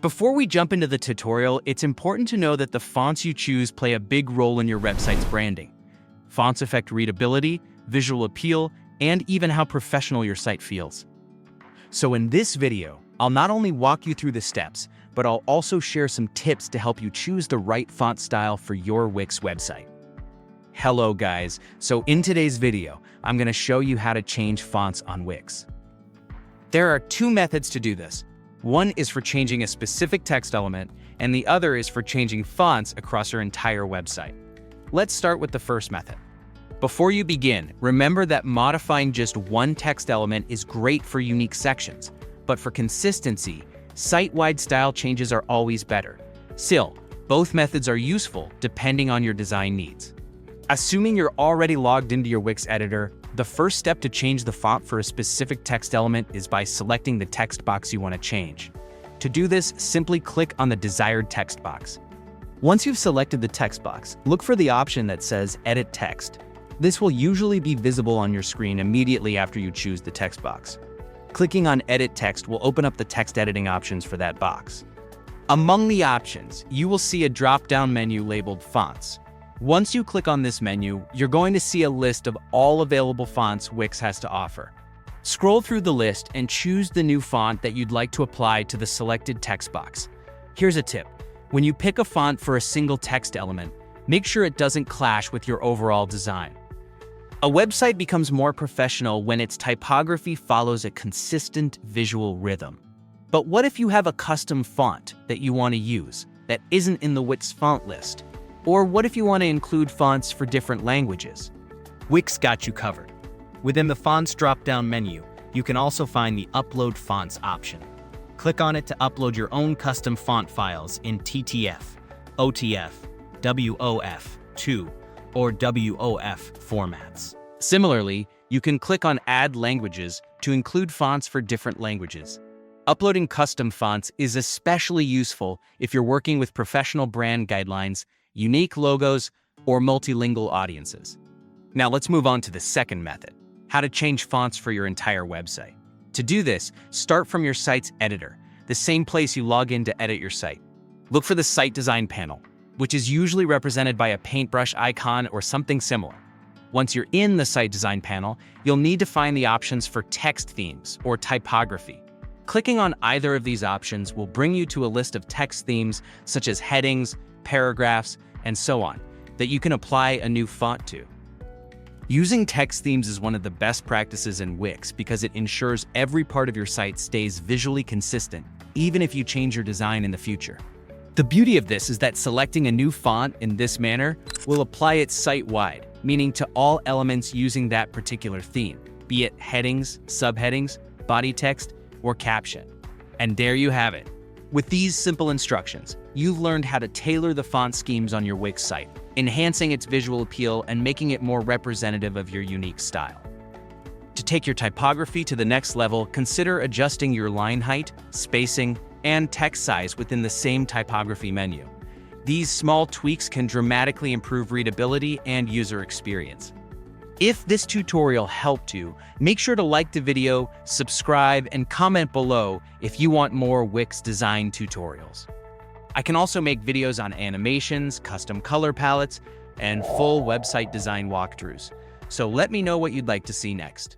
Before we jump into the tutorial, it's important to know that the fonts you choose play a big role in your website's branding. Fonts affect readability, visual appeal, and even how professional your site feels. So in this video, I'll not only walk you through the steps, but I'll also share some tips to help you choose the right font style for your Wix website. Hello guys, so in today's video, I'm going to show you how to change fonts on Wix. There are two methods to do this. One is for changing a specific text element, and the other is for changing fonts across your entire website. Let's start with the first method. Before you begin, remember that modifying just one text element is great for unique sections, but for consistency, site-wide style changes are always better. Still, both methods are useful depending on your design needs. Assuming you're already logged into your Wix editor, the first step to change the font for a specific text element is by selecting the text box you want to change. To do this, simply click on the desired text box. Once you've selected the text box, look for the option that says Edit Text. This will usually be visible on your screen immediately after you choose the text box. Clicking on Edit Text will open up the text editing options for that box. Among the options, you will see a drop-down menu labeled Fonts. Once you click on this menu, you're going to see a list of all available fonts Wix has to offer. Scroll through the list and choose the new font that you'd like to apply to the selected text box. Here's a tip. When you pick a font for a single text element, make sure it doesn't clash with your overall design. A website becomes more professional when its typography follows a consistent visual rhythm. But what if you have a custom font that you want to use that isn't in the Wix font list? Or what if you want to include fonts for different languages? Wix got you covered. Within the Fonts drop-down menu, you can also find the Upload Fonts option. Click on it to upload your own custom font files in TTF, OTF, WOF2, or WOF formats. Similarly, you can click on Add Languages to include fonts for different languages. Uploading custom fonts is especially useful if you're working with professional brand guidelines, unique logos, or multilingual audiences. Now let's move on to the second method, how to change fonts for your entire website. To do this, start from your site's editor, the same place you log in to edit your site. Look for the Site Design panel, which is usually represented by a paintbrush icon or something similar. Once you're in the Site Design panel, you'll need to find the options for text themes or typography. Clicking on either of these options will bring you to a list of text themes such as headings, paragraphs, and so on, that you can apply a new font to. Using text themes is one of the best practices in Wix because it ensures every part of your site stays visually consistent, even if you change your design in the future. The beauty of this is that selecting a new font in this manner will apply it site-wide, meaning to all elements using that particular theme, be it headings, subheadings, body text, or caption. And there you have it. With these simple instructions, you've learned how to tailor the font schemes on your Wix site, enhancing its visual appeal and making it more representative of your unique style. To take your typography to the next level, consider adjusting your line height, spacing, and text size within the same typography menu. These small tweaks can dramatically improve readability and user experience. If this tutorial helped you, make sure to like the video, subscribe, and comment below if you want more Wix design tutorials. I can also make videos on animations, custom color palettes, and full website design walkthroughs, so let me know what you'd like to see next.